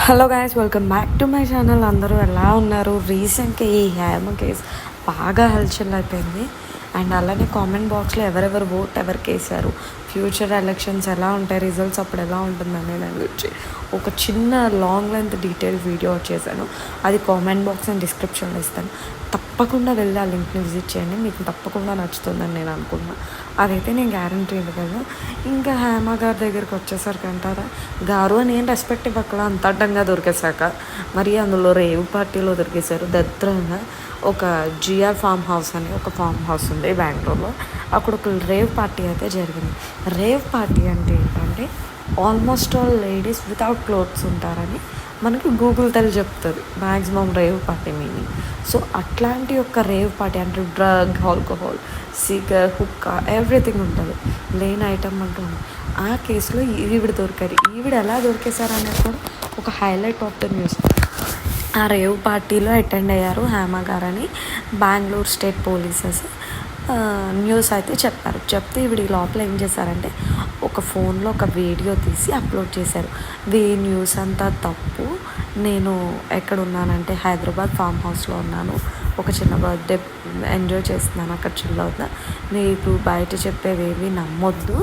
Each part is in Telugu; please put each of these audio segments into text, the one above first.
Hello guys, welcome back to my channel. అందరూ ఎలా ఉన్నారు? రీసెంట్గా ఈ హేమ కేసు బాగా హల్చల్ అయిపోయింది. అండ్ అలానే కామెంట్ బాక్స్లో ఎవరెవరు ఓట్ ఎవరికి వేసారు, ఫ్యూచర్ ఎలక్షన్స్ ఎలా ఉంటాయి, రిజల్ట్స్ అప్పుడు ఎలా ఉంటుందనే దాని గురించి ఒక చిన్న లాంగ్ లెంత్ డీటెయిల్ వీడియో చేశాను. అది కామెంట్ బాక్స్ అండ్ డిస్క్రిప్షన్లో ఇస్తాను. తప్పకుండా వెళ్ళి ఆ లింక్ని విజిట్ చేయండి, మీకు తప్పకుండా నచ్చుతుందని నేను అనుకున్నాను. అదైతే నేను గ్యారంటీ ఇవ్వగలను. ఇంకా హేమ గారి దగ్గరికి వచ్చేసరికి అంటారా, గారు అని ఏం రెస్పెక్ట్ ఇవ్వక్కడ అంత అడ్డంగా దొరికేశాక మరి అందులో రేవ్ పార్టీలో దొరికేశారు. దరిద్రంగా ఒక జిఆర్ ఫామ్ హౌస్ అని ఒక ఫామ్ హౌస్ ఉంది బెంగళూరులో. అక్కడ ఒక రేవ్ పార్టీ అయితే జరిగింది. రేవ్ పార్టీ అంటే ఏంటంటే almost all ladies without clothes ఉంటారని మనకి గూగుల్ తెలి చెప్తుంది maximum rave party meaning. So అట్లాంటి ఒక రేవ్ పార్టీ అంటే drug, alcohol, cigar, hookah everything ఉంటుంది, లేని ఐటమ్ అంటూ ఉంది. ఆ కేసులో ఈవిడ దొరికారు. ఈవిడ ఎలా దొరికేశారు అనేది కూడా ఒక హైలైట్ ఆఫ్ ద న్యూస్. ఆ రేవ్ పార్టీలో అటెండ్ అయ్యారు హేమ గారని బెంగళూరు స్టేట్ పోలీసెస్ న్యూస్ అయితే చెప్పారు. చెప్తే ఈవిడ లోపల ఏం చేశారంటే ఒక ఫోన్లో ఒక వీడియో తీసి అప్లోడ్ చేశారు. న్యూస్ అంతా తప్పు, నేను ఎక్కడ ఉన్నానంటే హైదరాబాద్ ఫామ్ హౌస్లో ఉన్నాను, ఒక చిన్న బర్త్డే ఎంజాయ్ చేస్తున్నాను, అక్కడ చిల్ అవుతున్నా, మీకు బయట చెప్పేవేవి నమ్మొద్దు,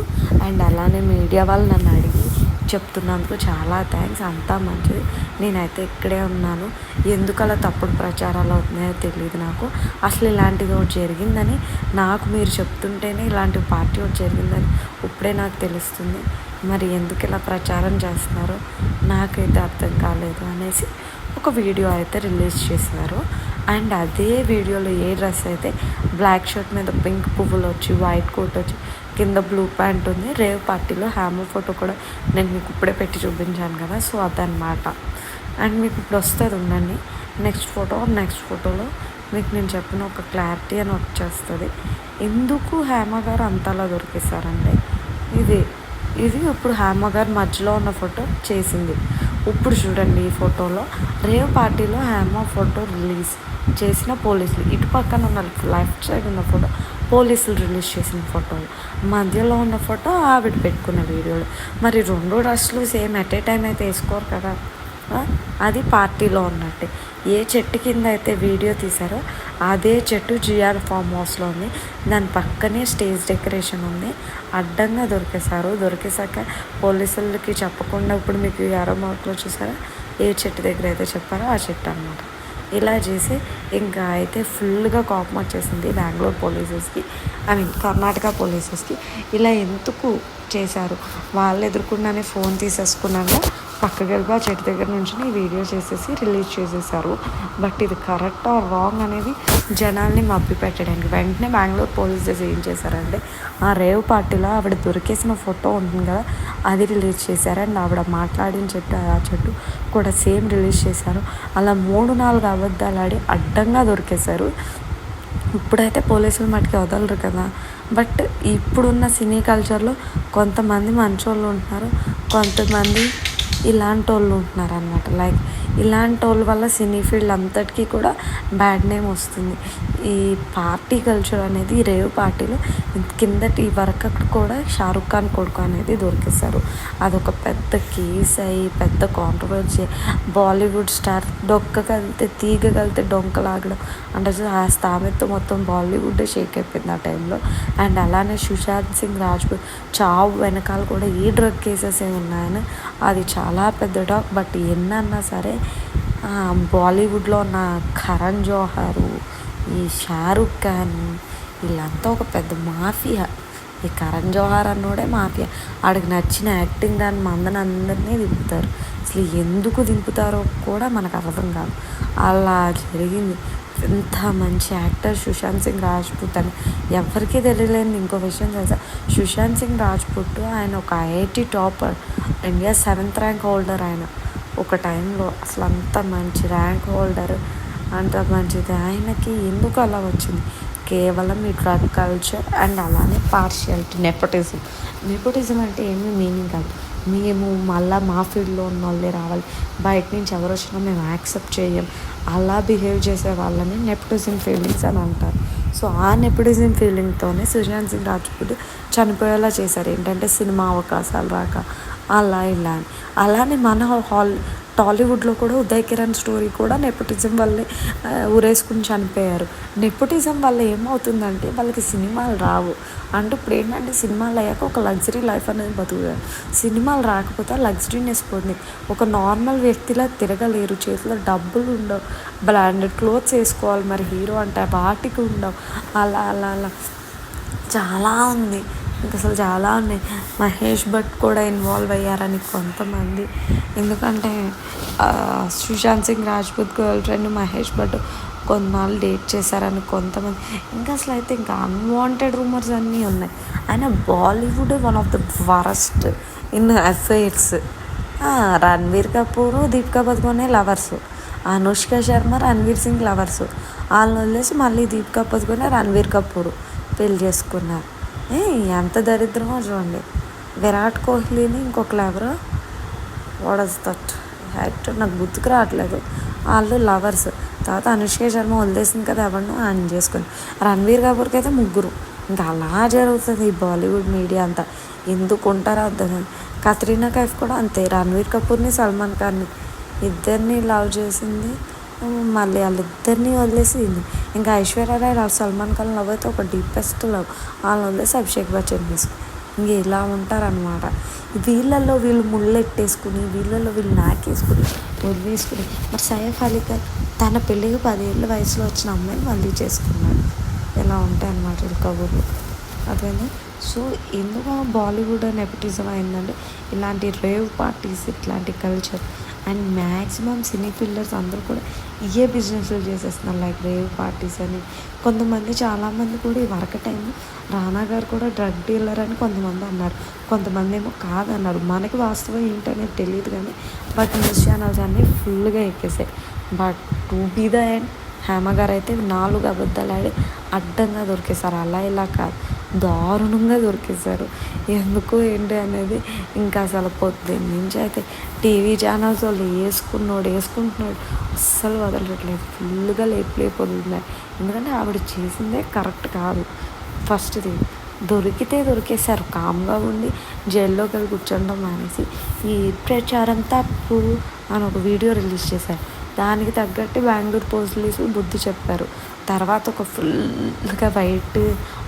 అండ్ అలానే మీడియా వాళ్ళు నన్ను అడిగి చెప్తున్నందుకు చాలా థ్యాంక్స్, అంతా మంచిది, నేనైతే ఇక్కడే ఉన్నాను, ఎందుకు అలా తప్పుడు ప్రచారాలు అవుతున్నాయో తెలియదు నాకు, అసలు ఇలాంటిది ఒకటి జరిగిందని నాకు మీరు చెప్తుంటేనే ఇలాంటి పార్టీ ఒకటి జరిగిందని ఇప్పుడే నాకు తెలుస్తుంది, మరి ఎందుకు ఇలా ప్రచారం చేస్తున్నారో నాకైతే అర్థం కాలేదు అనేసి ఒక వీడియో అయితే రిలీజ్ చేశారు. అండ్ అదే వీడియోలో ఏ డ్రెస్ అయితే బ్లాక్ షర్ట్ మీద పింక్ పువ్వులు వచ్చి, వైట్ కోట్ వచ్చి, కింద బ్లూ ప్యాంట్ ఉంది, రేవ్ పార్టీలో హేమ ఫోటో కూడా నేను మీకు ఇప్పుడే పెట్టి చూపించాను కదా, సో అదనమాట. అండ్ మీకు ఇప్పుడు వస్తుంది, ఉండండి, నెక్స్ట్ ఫోటోలో మీకు నేను చెప్పిన ఒక క్లారిటీ అని వచ్చేస్తుంది. ఎందుకు హేమ గారు అంతలా దొరికేశారంటే ఇది ఇప్పుడు హేమ గారు మధ్యలో ఉన్న ఫోటో చేసింది. ఇప్పుడు చూడండి, ఈ ఫోటోలో రేవ్ పార్టీలో హేమ ఫోటో రిలీజ్ చేసిన పోలీసులు, ఇటు పక్కన ఉన్న లెఫ్ట్ సైడ్ ఉన్న ఫోటో పోలీసులు రిలీజ్ చేసిన ఫోటోలు, మధ్యలో ఉన్న ఫోటో ఆవిడ పెట్టుకున్న వీడియోలు. మరి రెండు డ్రెస్సులు సేమ్ ఎట్ ఏ టైం అయితే వేసుకోరు కదా, అది పార్టీలో ఉన్నట్టే. ఏ చెట్టు కింద అయితే వీడియో తీశారో అదే చెట్టు జిఆర్ ఫామ్ హౌస్లో ఉంది, దాని పక్కనే స్టేజ్ డెకరేషన్ ఉంది. అడ్డంగా దొరికేశాక పోలీసులకి చెప్పకుండా ఇప్పుడు మీకు యారో మార్క్లో చూసారా ఏ చెట్టు దగ్గర అయితే చెప్పారో ఆ చెట్టు అనమాట. ఇలా చేసి ఇంకా అయితే ఫుల్గా కోపం వచ్చేసింది బెంగళూరు పోలీసెస్కి, కర్ణాటక పోలీసెస్కి. ఇలా ఎందుకు చేశారు, వాళ్ళు ఎదుర్కొన్నానే ఫోన్ తీసేసుకున్నాక పక్కకి వెళ్ళి ఆ చెట్టు దగ్గర నుంచి ఈ వీడియో చేసేసి రిలీజ్ చేసేసారు. బట్ ఇది కరెక్ట్ ఆర్ రాంగ్ అనేది జనాల్ని మభ్య పెట్టడానికి వెంటనే బెంగళూరు పోలీసెస్ ఏం చేశారంటే ఆ రేవ్ పార్టీలో ఆవిడ దొరికేసిన ఫోటో ఉంటుంది కదా అది రిలీజ్ చేశారు. అండ్ ఆవిడ మాట్లాడిన చెట్టు ఆ చెట్టు కూడా సేమ్ రిలీజ్ చేశారు. అలా 3-4 అబద్ధాలు ఆడి అడ్డంగా దొరికేశారు. ఇప్పుడైతే పోలీసులు మటుకి వదలరు కదా, బట్ ఇప్పుడున్న సినీ కల్చర్లో కొంతమంది మంచోళ్ళు ఉంటున్నారు, కొంతమంది ఇలాంటి వాళ్ళు ఉంటున్నారు అనమాట. లైక్ ఇలాంటి వాళ్ళ వల్ల సినీ ఫీల్డ్ అంతటికీ కూడా బ్యాడ్ నేమ్ వస్తుంది. ఈ పార్టీ కల్చర్ అనేది రేవ్ పార్టీలో కిందటి వరకు కూడా షారుఖ్ ఖాన్ కొడుకు అనేది దొరికేశారు. అదొక పెద్ద కేసు అయ్యి పెద్ద కాంట్రవర్సీ. బాలీవుడ్ స్టార్ తీగ కలితే డొంకలాగడం అంటే ఆ స్థామెత్తో మొత్తం బాలీవుడ్ షేక్ అయిపోయింది ఆ టైంలో. అండ్ అలానే సుశాంత్ సింగ్ రాజ్పూత్ చావు వెనకాల కూడా ఈ డ్రగ్ కేసెస్ ఏ ఉన్నాయని అది చాలా పెద్ద టాక్. బట్ ఎన్నన్నా సరే బాలీవుడ్లో ఉన్న కరణ్ జోహారు, ఈ షారుఖ్ ఖాన్, వీళ్ళంతా ఒక పెద్ద మాఫియా. ఈ కరణ్ జోహార్ అన్నోడే మాఫియా. ఆడికి నచ్చిన యాక్టింగ్ దాని అందరినీ దింపుతారు. అసలు ఎందుకు దింపుతారో కూడా మనకు అర్థం కాదు. అలా జరిగింది. ఎంత మంచి యాక్టర్ సుశాంత్ సింగ్ రాజ్పూత్ అని ఎవరికీ తెలియలేని ఇంకో విషయం తెలుసా, సుశాంత్ సింగ్ రాజ్పూత్ ఆయన ఒక IIT topper, India 7th rank holder. ఆయన ఒక టైంలో అసలు అంత మంచి ర్యాంక్ హోల్డర్, అంత మంచిది. ఆయనకి ఎందుకు అలా వచ్చింది, కేవలం ఈ డ్రగ్ కల్చర్ అండ్ అలానే పార్షియాలిటీ, నెపోటిజం అంటే ఏమీ మీనింగ్ కాదు. మేము మళ్ళీ మా ఫీల్డ్లో ఉన్న వాళ్ళే రావాలి, బయట నుంచి ఎవరు వచ్చినా మేము యాక్సెప్ట్ చేయం, అలా బిహేవ్ చేసే వాళ్ళని నెపోటిజం ఫీలింగ్స్ అని అంటారు. సో ఆ నెపోటిజం ఫీలింగ్తోనే సుశాంత్ సింగ్ రాజ్పూత్ చనిపోయేలా చేశారు. ఏంటంటే సినిమా అవకాశాలు రాక అలా ఇలా అని. అలానే మన టాలీవుడ్లో కూడా ఉదయ్ కిరణ్ స్టోరీ కూడా నెపోటిజం వల్లే ఊరేసుకుని చనిపోయారు. నెపోటిజం వల్ల ఏమవుతుందంటే వాళ్ళకి సినిమాలు రావు. అంటే ఇప్పుడు ఏంటంటే సినిమాలు అయ్యాక ఒక లగ్జరీ లైఫ్ అనేది బతుకుతారు. సినిమాలు రాకపోతే లగ్జరీనెస్ పోతుంది. ఒక నార్మల్ వ్యక్తిలా తిరగలేరు, చేతిలో డబ్బులు ఉండవు, బ్రాండెడ్ క్లోత్స్ వేసుకోవాలి, మరి హీరో అంటే వాటికి ఉండవు. అలా అలా అలా చాలా ఉంది. ఇంకా అసలు చాలా ఉన్నాయి. మహేష్ భట్ కూడా ఇన్వాల్వ్ అయ్యారని కొంతమంది, ఎందుకంటే సుశాంత్ సింగ్ రాజ్పూత్ గర్ల్ ఫ్రెండ్ మహేష్ భట్ కొన్నాళ్ళు డేట్ చేశారని కొంతమంది. ఇంకా అసలు అయితే ఇంకా అన్వాంటెడ్ రూమర్స్ అన్నీ ఉన్నాయి. అయినా Bollywood one of the worst in affairs. Ranveer Kapoor Deepika Padukone lovers, Anushka Sharma Ranveer Singh lovers. వాళ్ళని వదిలేసి మళ్ళీ దీపికా పదుకొనే రణ్వీర్ కపూర్ పెళ్ళి చేసుకున్నారు. ఎంత దరిద్రమో చూడండి. విరాట్ కోహ్లీని ఇంకొకరు ఎవరో వాడస్ దట్ యాక్టర్ నాకు గుర్తుకు రావట్లేదు, వాళ్ళు లవర్స్. తర్వాత అనుష్క శర్మ వదిలేసింది కదా ఎవరినో ఆయన చేసుకుని. రణ్వీర్ కపూర్కి అయితే ముగ్గురు. ఇంకా అలా జరుగుతుంది ఈ బాలీవుడ్ మీడియా అంతా. ఎందుకు ఉంటారో అర్థం. కత్రీనా కైఫ్ కూడా అంతే, రణ్వీర్ కపూర్ని సల్మాన్ ఖాన్ని ఇద్దరిని లవ్ చేసింది, మళ్ళీ వాళ్ళిద్దరిని వదిలేసింది. ఇంకా ఐశ్వర్యరాయ్ సల్మాన్ ఖాన్ లవ్ అయితే ఒక డీపెస్ట్ లవ్, వాళ్ళని వదిలేసి అభిషేక్ బచ్చన్ తీసుకుని ఇంక ఇలా ఉంటారనమాట. వీళ్ళల్లో వీళ్ళు ముళ్ళెట్టేసుకుని, వీళ్ళల్లో వీళ్ళు నాకేసుకుని వదిలేసుకుని. మరి సైఫ్ అలీ ఖాన్ తన పెళ్ళికి 10 ఏళ్ళ వయసులో వచ్చిన అమ్మాయిని మళ్ళీ చేసుకున్నాడు. ఇలా ఉంటాయి అన్నమాట వీళ్ళ కబుర్లు, అదేనా. సో ఎందుకు బాలీవుడ్ నెపోటిజం అయిందంటే ఇలాంటి రేవ్ పార్టీస్, ఇట్లాంటి culture. And maximum cine fielders అందరూ కూడా ఇవే బిజినెస్లు చేసేస్తున్నారు, లైక్ రేవ్ పార్టీస్ అని. కొంతమంది చాలామంది కూడా ఈ వరకు టైం రానా గారు కూడా డ్రగ్ డీలర్ అని కొంతమంది అన్నారు, కొంతమంది ఏమో కాదన్నారు. మనకి వాస్తవం ఏంటనేది తెలియదు కానీ బట్ న్యూస్ ఛానల్స్ అన్నీ ఫుల్గా ఎక్కేసాయి. But to be the end Hema గారు అయితే 4 అబద్ధాలు ఆడి అడ్డంగా దొరికేశారు. అలా ఇలా కాదు, దారుణంగా దొరికేశారు. ఎందుకు ఏంటి అనేది ఇంకా అసలు పొద్దున్న నుంచి అయితే టీవీ ఛానల్స్ వాళ్ళు వేసుకుంటున్నాడు అస్సలు వదలట్లేదు. ఫుల్గా లేపులేకపోతున్నారు. ఎందుకంటే ఆవిడ చేసిందే కరెక్ట్ కాదు. ఫస్ట్ది దొరికేశారు. కామ్గా ఉండి జైల్లోకి వెళ్ళి కూర్చోడం మానేసి ఈ ప్రచారం తప్పు అని ఒక వీడియో రిలీజ్ చేశారు. దానికి తగ్గట్టు బెంగళూరు పోలీసులు బుద్ధి చెప్పారు. తర్వాత ఒక ఫుల్గా వైట్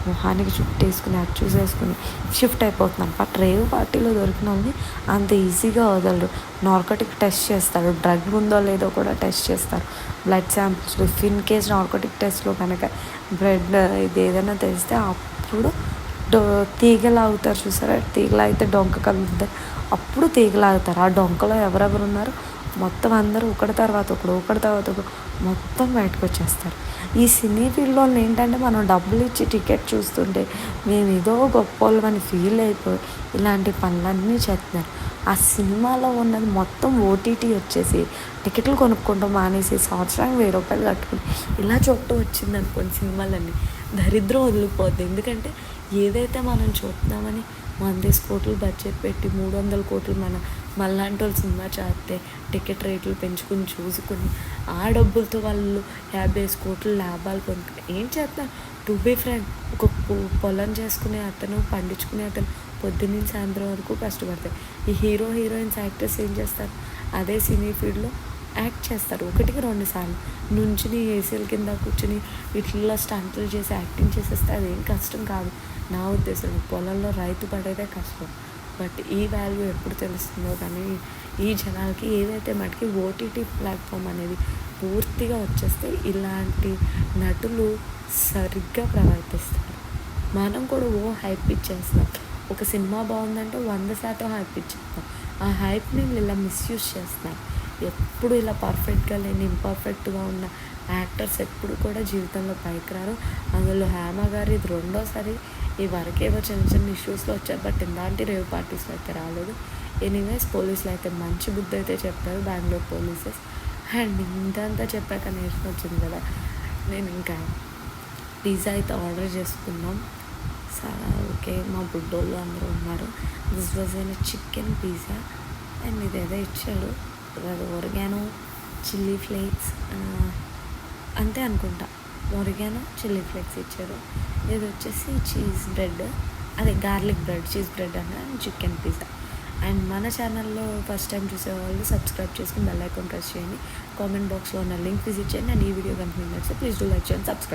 మొహానికి చుట్టేసుకుని అది చూసేసుకుని షిఫ్ట్ అయిపోతున్నాను. బట్ రేవ్ పార్టీలో దొరికిన వాళ్ళని అంత ఈజీగా వదలరు. నార్కోటిక్ టెస్ట్ చేస్తారు, డ్రగ్ ఉందో లేదో కూడా టెస్ట్ చేస్తారు, blood samples. If in case narcotic టెస్ట్లో కనుక బ్లడ్ ఇది ఏదైనా తెలిస్తే అప్పుడు తీగలాగుతారు. చూసారా, తీగలాగితే డొంక కలుగుతారు, అప్పుడు తీగలాగుతారు. ఆ డొంకలో ఎవరెవరు ఉన్నారు మొత్తం అందరూ ఒకటి తర్వాత ఒకడు మొత్తం బయటకు వచ్చేస్తారు. ఈ సినీ ఫీల్డ్లో ఏంటంటే మనం డబ్బులు ఇచ్చి టికెట్ చూస్తుంటే మేము ఏదో గొప్ప వాళ్ళమని ఫీల్ అయిపోయి ఇలాంటి పనులన్నీ చేస్తున్నారు. ఆ సినిమాలో ఉన్నది మొత్తం ఓటీటీ వచ్చేసి టికెట్లు కొనుక్కుంటాం మానేసి సంవత్సరానికి 1000 రూపాయలు కట్టుకుని ఇలా చూడటం వచ్చింది అనుకోండి, సినిమాలన్నీ దరిద్రం వదిలిపోద్ది. ఎందుకంటే ఏదైతే మనం చూద్దామని 100 కోట్లు బడ్జెట్ పెట్టి 300 కోట్లు మళ్ళాంటి వాళ్ళు సినిమా చేస్తే టికెట్ రేట్లు పెంచుకుని చూసుకుని ఆ డబ్బులతో వాళ్ళు 50 కోట్లు లాభాలు పొందుకుని ఏం చేస్తారు. టు బీ ఫ్రాంక్, ఒక పొలం చేసుకునే అతను, పండించుకునే అతను పొద్దున్నీ సాయంత్రం వరకు కష్టపడతారు. ఈ హీరోయిన్స్ యాక్టర్స్ ఏం చేస్తారు, అదే సినీ ఫీల్డ్లో యాక్ట్ చేస్తారు 1-2 సార్లు నుంచుని ఏసీల కింద కూర్చుని ఇట్లా స్టంట్లు చేసి యాక్టింగ్ చేసేస్తే అదేం కష్టం కాదు. నా ఉద్దేశం పొలంలో రైతు పడేదే కష్టం. బట్ ఈ వాల్యూ ఎప్పుడు తెలుస్తుందో కానీ ఈ జనాలకి ఏదైతే మటుకి ఓటీటీ ప్లాట్ఫామ్ అనేది పూర్తిగా వచ్చేస్తే ఇలాంటి నటులు సరిగ్గా ప్రవర్తిస్తారు. మనం కూడా హైప్ ఇచ్చేస్తాం. ఒక సినిమా బాగుందంటే 100% హైప్ ఇచ్చేస్తాం. ఆ హైప్ని ఇలా మిస్యూజ్ చేస్తారు. ఎప్పుడు ఇలా పర్ఫెక్ట్గా లేని ఇంపర్ఫెక్ట్గా ఉన్న యాక్టర్స్ ఎప్పుడు కూడా జీవితంలో పైకి రారు. అందులో హేమ గారు ఇది 2వ సారి. ఈ వరకేవో చిన్న ఇష్యూస్లో వచ్చారు, బట్ ఇలాంటి రేవ్ పార్టీస్లో అయితే రాలేదు. ఎనీవేస్ పోలీసులు అయితే మంచి బుద్ధి అయితే చెప్పారు, బెంగళూరు పోలీసెస్. అండ్ ఇంతంతా చెప్పాక నేర్చుకు వచ్చింది కదా, నేను ఇంకా పిజ్జా అయితే ఆర్డర్ చేసుకున్నాం. ఓకే, మా బుడ్డోళ్ళు అందరూ ఉన్నారు. దిస్ వాజ్ అయిన చికెన్ పిజ్జా. అండ్ ఇదేదో ఇచ్చాడు, అది ఒరిగానో చిల్లీ ఫ్లేక్స్ అంతే అనుకుంటా, ఒరిగానో చిల్లీ ఫ్లేక్స్ ఇచ్చారు. ఇది వచ్చేసి చీజ్ బ్రెడ్, అదే గార్లిక్ బ్రెడ్, చీజ్ బ్రెడ్ అన్న చికెన్ పిజ్జా. అండ్ మన ఛానల్లో ఫస్ట్ టైం చూసేవాళ్ళు సబ్స్క్రైబ్ చేసుకుని బెల్ ఐకాన్ ప్రెస్ చేయండి. కామెంట్ బాక్స్లో ఉన్న లింక్ విజిట్ చేయండి. అండ్ ఈ వీడియో కనుక మీకు నచ్చితే ప్లీజ్ డూ లైక్ చేయండి, సబ్స్క్రైబ్.